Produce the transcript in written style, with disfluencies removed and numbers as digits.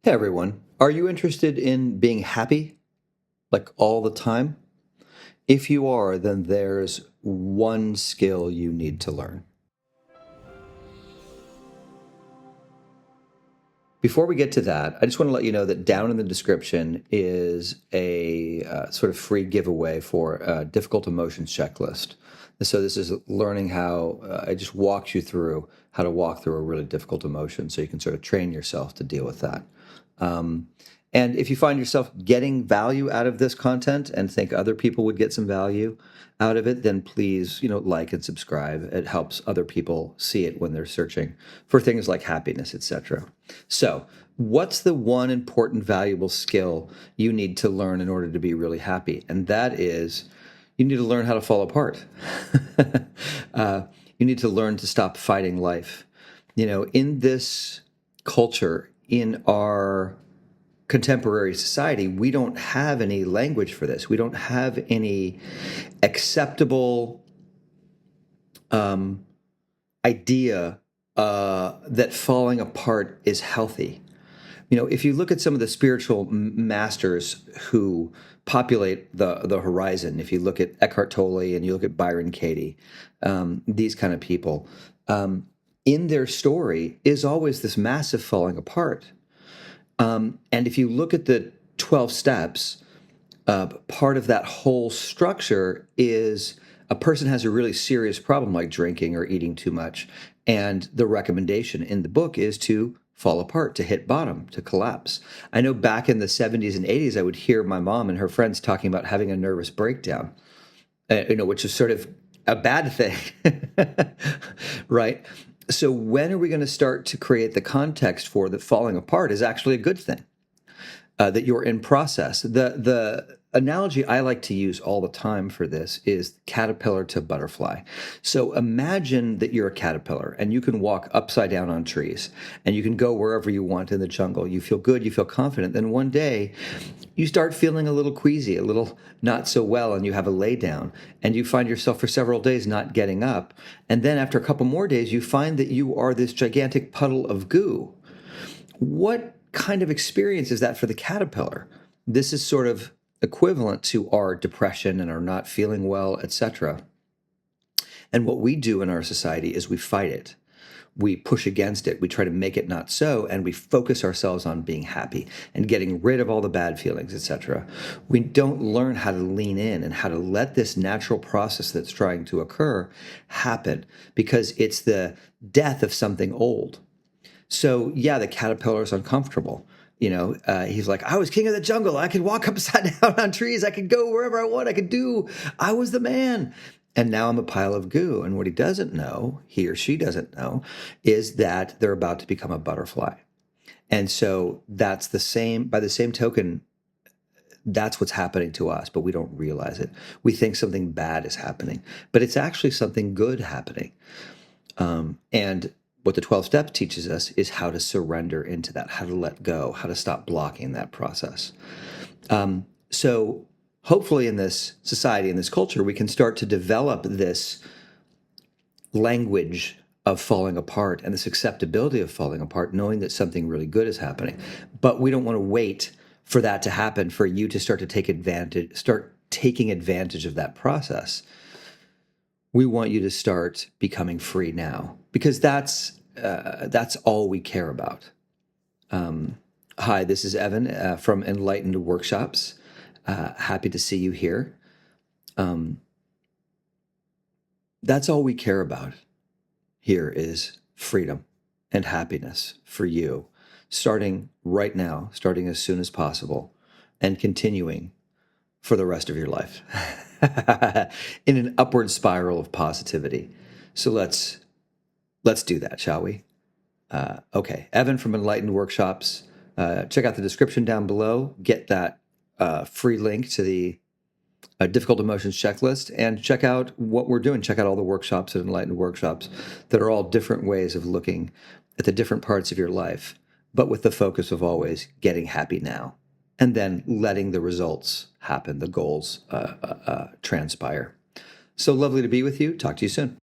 Hey everyone, are you interested in being happy like all the time? If you are, then there's one skill you need to learn. Before we get to that, I just want to let you know that down in the description is a sort of free giveaway for a difficult emotions checklist. And so this is learning how I just walked you through how to walk through a really difficult emotion so you can sort of train yourself to deal with that. Um, and if you find yourself getting value out of this content and think other people would get some value out of it, then please, like and subscribe. It helps other people see it when they're searching for things like happiness, etc. So, what's the one important, valuable skill you need to learn in order to be really happy? And that is, you need to learn how to fall apart. uh, you need to learn to stop fighting life. In this culture, in our contemporary society, we don't have any language for this. We don't have any acceptable idea that falling apart is healthy. If you look at some of the spiritual masters who populate the horizon, if you look at Eckhart Tolle and you look at Byron Katie, these kind of people, in their story is always this massive falling apart. And if you look at the 12 steps, part of that whole structure is a person has a really serious problem like drinking or eating too much. And the recommendation in the book is to fall apart, to hit bottom, to collapse. I know back in the 70s and 80s, I would hear my mom and her friends talking about having a nervous breakdown, which is sort of a bad thing, right? So when are we going to start to create the context for that falling apart is actually a good thing? That you're in process. The analogy I like to use all the time for this is caterpillar to butterfly. So imagine that you're a caterpillar and you can walk upside down on trees and you can go wherever you want in the jungle. You feel good, you feel confident. Then one day you start feeling a little queasy, a little not so well, and you have a lay down and you find yourself for several days not getting up. And then after a couple more days, you find that you are this gigantic puddle of goo. What kind of experience is that for the caterpillar? This is sort of equivalent to our depression and our not feeling well, etc. And what we do in our society is we fight it. We push against it. We try to make it not so, and we focus ourselves on being happy and getting rid of all the bad feelings, etc. We don't learn how to lean in and how to let this natural process that's trying to occur happen because it's the death of something old. So yeah, the caterpillar is uncomfortable. He's like, I was king of the jungle. I could walk upside down on trees. I could go wherever I want. I was the man. And now I'm a pile of goo. And what he doesn't know, he or she doesn't know, is that they're about to become a butterfly. And so that's by the same token, that's what's happening to us, but we don't realize it. We think something bad is happening, but it's actually something good happening. And what the 12 steps teaches us is how to surrender into that, how to let go, how to stop blocking that process. So hopefully in this society, in this culture, we can start to develop this language of falling apart and this acceptability of falling apart, knowing that something really good is happening. But we don't want to wait for that to happen, for you to start taking advantage of that process. We want you to start becoming free now, because that's all we care about. Hi, this is Evan from Enlightened Workshops. Happy to see you here. That's all we care about here is freedom and happiness for you, starting right now, starting as soon as possible, and continuing for the rest of your life in an upward spiral of positivity. So let's do that, shall we? Okay, Evan from Enlightened Workshops. Check out the description down below. Get that free link to the difficult emotions checklist, and check out what we're doing. Check out all the workshops at Enlightened Workshops that are all different ways of looking at the different parts of your life, but with the focus of always getting happy now, and then letting the results happen, the goals transpire. So lovely to be with you. Talk to you soon.